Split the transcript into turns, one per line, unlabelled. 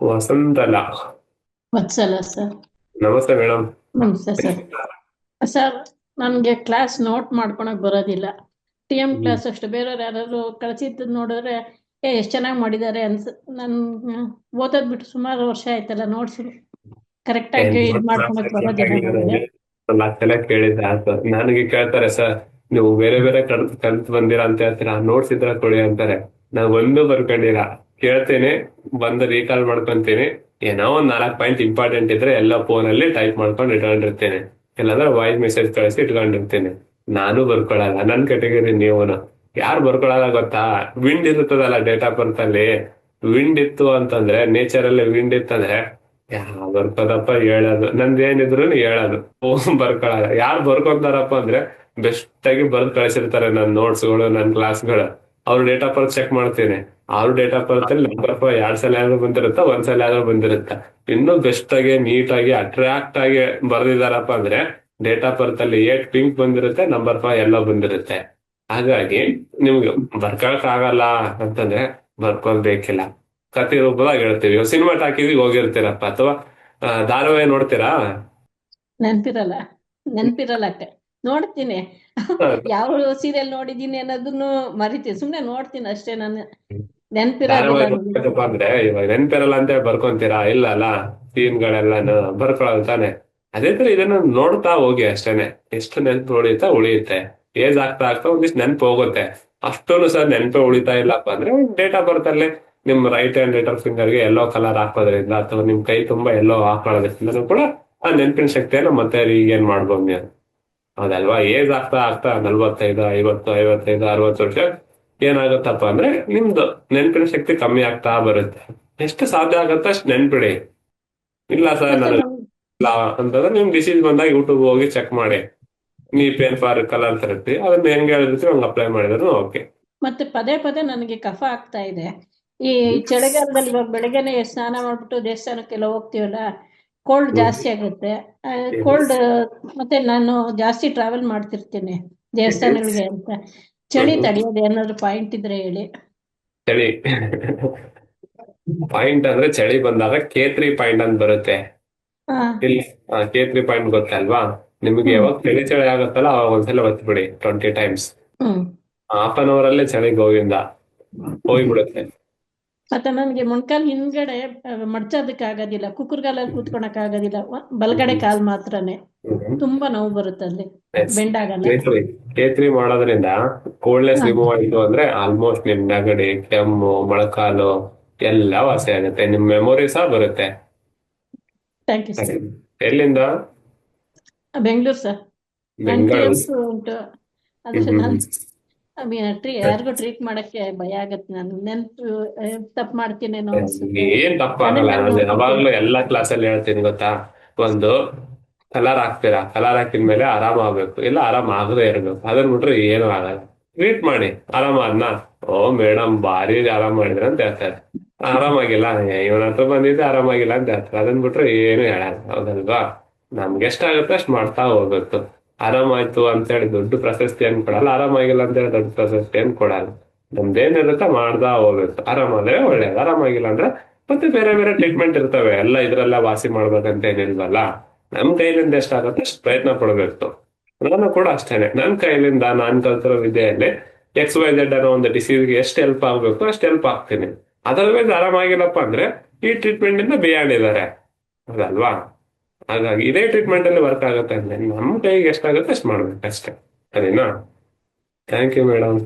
ವಸಂತಲ.
Vatsala sir.
ನಮಸ್ತೆ madam.
ನಮಸ್ತೆ sir. Sir ನನಗೆ ಕ್ಲಾಸ್ ನೋಟ್ ಮಾಡ್ಕೊಳಕ್ ಬರೋದಿಲ್ಲ. TM ಕ್ಲಾಸ್ ಅಷ್ಟು ಬೇರೆಯವ್ರು ಯಾರಾದ್ರು ಕಳ್ಸಿದ್ದು ನೋಡಿದ್ರೆ ಎಷ್ಟು ಚೆನ್ನಾಗಿ ಮಾಡಿದ್ದಾರೆ ನನ್ ಓದೋದ್ ಬಿಟ್ಟು ಸುಮಾರು ವರ್ಷ ಆಯ್ತಲ್ಲ, ನೋಟ್ಸ್ ಕರೆಕ್ಟ್ ಆಗಿ ಇದು ಮಾಡ್ಕೊಳಕ್ ಬರೋದಿಲ್ಲ ನನಗೆ.
ಲಕ್ಷ ಕೇಳಿದ್ದೆ ಆಯ್ತು. ನನಗೆ ಕೇಳ್ತಾರೆ ಸರ್, ನೀವು ಬೇರೆ ಬೇರೆ ಕಲ್ತ್ ಬಂದಿರಾ ಅಂತ ಹೇಳ್ತೀರಾ, ನೋಟ್ಸ್ ಇದ್ರೆ ಕೊಡಿ ಅಂತಾರೆ. ನಾವ್ ಒಂದು ಬರ್ಕೊಂಡಿಲ್ಲ. ಕೇಳ್ತೀನಿ, ಬಂದು ರೀಕಾಲ್ ಮಾಡ್ಕೊಂತೀನಿ. ಏನೋ ಒಂದ್ 4 ಪಾಯಿಂಟ್ ಇಂಪಾರ್ಟೆಂಟ್ ಇದ್ರೆ ಎಲ್ಲ ಫೋನ್ ಅಲ್ಲಿ ಟೈಪ್ ಮಾಡ್ಕೊಂಡು ಇಟ್ಕೊಂಡಿರ್ತೀನಿ, ಇಲ್ಲಾಂದ್ರೆ ವಾಯ್ಸ್ ಮೆಸೇಜ್ ಕಳಿಸಿ ಇಟ್ಕೊಂಡಿರ್ತೀನಿ. ನಾನು ಬರ್ಕೊಳಲ್ಲ. ನನ್ ಕೆಟಗರಿ ನೀವುನು. ಯಾರು ಬರ್ಕೊಳಲ್ಲ ಗೊತ್ತಾ? ವಿಂಡ್ ಇರುತ್ತದಲ್ಲ ಡೇಟ್ ಆಫ್ ಬರ್ತ್ ಅಲ್ಲಿ, ವಿಂಡ್ ಇತ್ತು ಅಂತಂದ್ರೆ, ನೇಚರ್ ಅಲ್ಲಿ ವಿಂಡ್ ಇತ್ತಂದ್ರೆ ಬರ್ಕೋದಪ್ಪ ಹೇಳೋದು, ನಂದು ಏನಿದ್ರು ಹೇಳೋದು. ಬರ್ಕೊಳಲ್ಲ. ಯಾರು ಬರ್ಕೊಂತಾರಪ್ಪ ಅಂದ್ರೆ ಬೆಸ್ಟ್ ಆಗಿ ಬರ್ದ್ ಕಳಿಸಿರ್ತಾರೆ ನನ್ನ ನೋಟ್ಸ್ಗಳು, ನನ್ನ ಕ್ಲಾಸ್ಗಳು. ಅವ್ರ ಡೇಟ್ ಆಫ್ ಬರ್ತ್ ಚೆಕ್ ಮಾಡ್ತೀನಿ. ಅವ್ರ ಡೇಟ್ ಆಫ್ ಬರ್ತ್ ಅಲ್ಲಿ ನಂಬರ್ 2 ಸಲ ಆದ್ರೂ ಬಂದಿರುತ್ತಾ, 1 ಸಲ ಆದ್ರೂ ಬಂದಿರುತ್ತಾ. ಇನ್ನೂ ಬೆಸ್ಟ್ ಆಗಿ ನೀಟ್ ಅಟ್ರಾಕ್ಟ್ ಆಗಿ ಬರ್ದಿದಾರಪ್ಪ ಅಂದ್ರೆ ಡೇಟ್ ಆಫ್ ಬರ್ತ್ ಅಲ್ಲಿ 8 ಪಿಂಕ್ ಬಂದಿರುತ್ತೆ, ನಂಬರ್ 5 ಎಲ್ಲೋ ಬಂದಿರುತ್ತೆ. ಹಾಗಾಗಿ ನಿಮ್ಗೆ ಬರ್ಕೊಳಕ್ ಆಗಲ್ಲ ಅಂತಂದ್ರೆ ಬರ್ಕೊಳ್ಬೇಕಿಲ್ಲ. ಕತೆ ರೂಪದಾಗ ಹೇಳ್ತೀವಿ. ಸಿನಿಮಾ ಟಾಕೀಸ್ ಹೋಗಿರ್ತೀರಪ್ಪ, ಅಥವಾ ಧಾರಾವಾಹಿ ನೋಡ್ತೀರಾ?
ನೆನ್ಪಿರಲ್ಲ. ನೋಡ್ತೀನಿ. ಯಾವ ಸೀರಿಯಲ್ ನೋಡಿದೀನಿ ಅನ್ನೋದನ್ನು ಮರಿತೀನಿ. ಸುಮ್ನೆ ನೋಡ್ತೀನಿ ಅಷ್ಟೇ. ನಾನು ನೆನ್ಪಿರೋದಿಲ್ಲ
ಧಾರಾವಾಹಿ
ನನಗೆ.
ನೋಡ್ಬೇಕಪ್ಪ ಅಂದ್ರೆ ಇವಾಗ ನೆನ್ಪಿರಲ್ಲ ಅಂತ ಬರ್ಕೊಂತೀರಾ? ಇಲ್ಲ ಅಲ್ಲ, ಸೀನ್ಗಳೆಲ್ಲಾನು ಬರ್ಕೊಳ್ಳೋದು ತಾನೆ. ಅದೇ ತರ ಇದನ್ನ ನೋಡ್ತಾ ಹೋಗಿ ಅಷ್ಟೇನೆ. ಎಷ್ಟು ನೆನ್ಪು ಉಳಿಯುತ್ತೆ. ಏಜ್ ಆಗ್ತಾ ಆಗ್ತಾ ಒಂದಿಷ್ಟು ನೆನ್ಪು ಹೋಗುತ್ತೆ. ಅಷ್ಟೊಂದು ಸರ್ ನೆನ್ಪು ಉಳಿತಾ ಇಲ್ಲಪ್ಪ ಅಂದ್ರೆ ಡೇಟ್ ಆಫ್ ಬರ್ತ್ ಅಲ್ಲಿ ನಿಮ್ ರೈಟ್ ಹ್ಯಾಂಡ್ ಲಿಟಲ್ ಫಿಂಗರ್ ಗೆ ಎಲ್ಲೋ ಕಲರ್ ಹಾಕೋದ್ರಿಂದ, ಅಥವಾ ನಿಮ್ ಕೈ ತುಂಬಾ ಎಲ್ಲೋ ಹಾಕೊಳ್ಳೋದ್ರಿಂದ ಕೂಡ ಆ ನೆನ್ಪಿನ ಶಕ್ತಿಯನ್ನು ಮತ್ತೆ ಈಗೇನ್ ಮಾಡ್ಬೋದು ನೀವು. ಹೌದಲ್ವಾ? ಏಜ್ ಆಗ್ತಾ ಆಗ್ತಾ 45, 50, 55, 60 ವರ್ಷ ಏನಾಗುತ್ತಪ್ಪ ಅಂದ್ರೆ ನಿಮ್ದು ನೆನ್ಪಿನ ಶಕ್ತಿ ಕಮ್ಮಿ ಆಗ್ತಾ ಬರುತ್ತೆ. ಎಷ್ಟು ಸಾಧ್ಯ ಆಗುತ್ತೋ ಅಷ್ಟು ನೆನ್ಪಿಡಿ. ಇಲ್ಲ ಸರ್
ಮತ್ತೆ
ನನಗೆ ಇಲ್ಲ ಅಂತಂದ್ರೆ ನಿಮ್ ಡಿಸೀಸ್ ಬಂದಾಗ ಯೂಟ್ಯೂಬ್ ಹೋಗಿ ಚೆಕ್ ಮಾಡಿ. ನೀ ಪೇನ್ ಫಾರ್ ಕಲರ್ ಥೆರಪಿ ಅದನ್ನ ಹೆಂಗ್ ಹೇಳಿರ್ತೀವಿ ಹಂಗ್ ಅಪ್ಲೈ ಮಾಡಿದ್ರು ಓಕೆ.
ಮತ್ತೆ ಪದೇ ಪದೇ ನನಗೆ ಕಫ ಆಗ್ತಾ ಇದೆ. ಈ ಚಳಿಗಾಲದಲ್ಲಿ ಇವಾಗ ಬೆಳಗ್ಗೆನೆ ಸ್ನಾನ ಮಾಡ್ಬಿಟ್ಟು ದೇವಸ್ಥಾನಕ್ಕೆಲ್ಲ ಹೋಗ್ತೀವಲ್ಲ, ಕೋಲ್ಡ್ ಜಾಸ್ತಿ ಆಗುತ್ತೆ. ಕೋಲ್ಡ್ ಮತ್ತೆ ನಾನು ಜಾಸ್ತಿ ಟ್ರಾವೆಲ್ ಮಾಡ್ತಿರ್ತೀನಿ ದೇವಸ್ಥಾನಗಳಿಗೆ ಅಂತ. ಚಳಿ ತಡೆಯೋದು ಏನಾದ್ರು ಪಾಯಿಂಟ್ ಇದ್ರೆ ಹೇಳಿ.
ಚಳಿ ಪಾಯಿಂಟ್ ಅಂದ್ರೆ ಚಳಿ ಬಂದಾಗ K3 ಪಾಯಿಂಟ್ ಅಂತ ಬರುತ್ತೆ
ಹಾ.
ಇಲ್ಲಿ. K3 ಪಾಯಿಂಟ್ ಗೊತ್ತಲ್ವಾ ನಿಮ್ಗೆ? ಯಾವಾಗ ಚಳಿ ಆಗುತ್ತಲ್ಲ ಅವಾಗ ಒಂದ್ಸಲ ಒತ್ಬಿಡಿ 20 ಟೈಮ್ಸ್.
ಹ್ಮ್.
½ ಅವರಲ್ಲೇ ಚಳಿ ಗೋವಿಂದ ಹೋಗ್ಬಿಡುತ್ತೆ.
ಮತ್ತೆ ನನಗೆ ಮೊಣಕಾಲ್ ಹಿಂದ್ಗಡೆ ಮಡ್ಚೋದಕ್ಕೆ ಆಗೋದಿಲ್ಲ, ಕುಕ್ಕರ್ಗಾಲಲ್ಲಿ ಕೂತ್ಕೊಳಕ್ ಆಗೋದಿಲ್ಲ. ಬಲಗಡೆ ಕಾಲ್ ಮಾತ್ರನೇ ತುಂಬಾ ನೋವು ಬರುತ್ತೆ ಅಲ್ಲಿ, ಬೆಂಡ್ ಆಗಲ್ಲ.
K3 ಮಾಡೋದ್ರಿಂದ ಕೋಲ್ಡ್ನೆಸ್ ರಿಮೂವ್ ಆಯ್ತು ಅಂದ್ರೆ ಆಲ್ಮೋಸ್ಟ್ ನಿಮ್ ನೆಗಡಿ, ಕೆಮ್ಮು, ಮೊಳಕಾಲು ಎಲ್ಲ ವಾಸಿ ಆಗುತ್ತೆ. ನಿಮ್ ಮೆಮೊರಿ ಸಹ ಬರುತ್ತೆ.
Thank you sir.
ಎಲ್ಲಿಂದ?
ಬೆಂಗಳೂರು ಸರ್.
ಬೆಂಗಳೂರು.
ಉಂಟು ಆದ್ರೆ ನಾನು ಯಾರಿಗೂ ಟ್ರೀಟ್ ಮಾಡಕ್ಕೆ ಭಯ ಆಗತ್ತೆ. ನಾನು ನೆನ್ಪು ತಪ್ಪು ಮಾಡ್ತೀನೇನೋ ಅನ್ಸುತ್ತೆ.
ಏನ್ ತಪ್ಪಾಗಲ್ಲ. ನಾನು ಯಾವಾಗ್ಲೂ ಎಲ್ಲಾ ಕ್ಲಾಸಲ್ಲಿ ಹೇಳ್ತೀನಿ ಗೊತ್ತಾ, ಒಂದು ಕಲರ್ ಹಾಕ್ತೀರಾ, ಕಲರ್ ಹಾಕಿದ್ಮೇಲೆ ಆರಾಮ ಆಗ್ಬೇಕು, ಇಲ್ಲ ಆರಾಮ ಆಗದೆ ಇರ್ಬೇಕು. ಅದನ್ ಬಿಟ್ರೆ ಏನು ಆಗಲ್ಲ. ಟ್ರೀಟ್ ಮಾಡಿ. ಆರಾಮಾದ್ನ? ಓ ಮೇಡಮ್ ಭಾರಿ ಆರಾಮ್ ಮಾಡಿದ್ರ ಅಂತ ಹೇಳ್ತಾರೆ. ಆರಾಮಾಗಿಲ್ಲ, ಇವನ ಹತ್ರ ಬಂದಿದ್ದೆ ಆರಾಮಾಗಿಲ್ಲ ಅಂತ ಹೇಳ್ತಾರೆ. ಅದನ್ ಬಿಟ್ರೆ ಏನು ಹೇಳಲ್ಲ. ಹೌದಲ್ವಾ? ನಮ್ಗೆ ಎಷ್ಟಾಗುತ್ತೆ ಅಷ್ಟ್ ಮಾಡ್ತಾ ಹೋಗ್ಬೇಕು. ಆರಾಮಾಯ್ತು ಅಂತ ಹೇಳಿ ದೊಡ್ಡ ಪ್ರಶಸ್ತಿ ಏನ್ ಕೊಡಲ್ಲ, ಆರಾಮಾಗಿಲ್ಲ ಅಂತ ಹೇಳಿ ದೊಡ್ಡ ಪ್ರಶಸ್ತಿ ಏನ್ ಕೊಡಲ್ಲ. ನಮ್ದೇನಿರುತ್ತೆ ಮಾಡ್ತಾ ಹೋಗ್ಬೇಕು. ಆರಾಮಾದ್ರೆ ಒಳ್ಳೇದು, ಆರಾಮಾಗಿಲ್ಲ ಅಂದ್ರೆ ಮತ್ತೆ ಬೇರೆ ಬೇರೆ ಟ್ರೀಟ್ಮೆಂಟ್ ಇರ್ತವೆ. ಎಲ್ಲ ಇದ್ರೆಲ್ಲ ವಾಸಿ ಮಾಡ್ಬೇಕಂತ ಏನಿಲ್ವಲ್ಲ. ನಮ್ ಕೈಲಿಂದ ಎಷ್ಟಾಗುತ್ತೆ ಅಷ್ಟು ಪ್ರಯತ್ನ ಪಡ್ಬೇಕು. ನಾನು ಕೂಡ ಅಷ್ಟೇನೆ. ನನ್ ಕೈಲಿಂದ ನಾನ್ ಕಲ್ತಿರೋ ವಿದ್ಯೆಯಲ್ಲಿ XYZ ಅನ್ನೋ ಒಂದು ಡಿಸೀಸ್ಗೆ ಎಷ್ಟು ಹೆಲ್ಪ್ ಆಗ್ಬೇಕು ಅಷ್ಟು ಹೆಲ್ಪ್ ಆಗ್ತೀನಿ. ಅದರ್ವೈಸ್ ಆರಾಮಾಗಿಲ್ಲಪ್ಪ ಅಂದ್ರೆ ಈ ಟ್ರೀಟ್ಮೆಂಟ್ ಇಂದ ಬಿಯಾಂಡ್ ಇದಾರೆ. ಅದಲ್ವಾ? ಹಾಗಾಗಿ ಇದೇ ಟ್ರೀಟ್ಮೆಂಟ್ ಅಲ್ಲಿ ವರ್ಕ್ ಆಗುತ್ತೆ ಅಂದ್ರೆ ನಮ್ ಕೈಗೆ ಎಷ್ಟಾಗುತ್ತೆ ಅಷ್ಟು ಮಾಡ್ಬೇಕಷ್ಟೇ. ಅದೇನಾ? Thank you madam.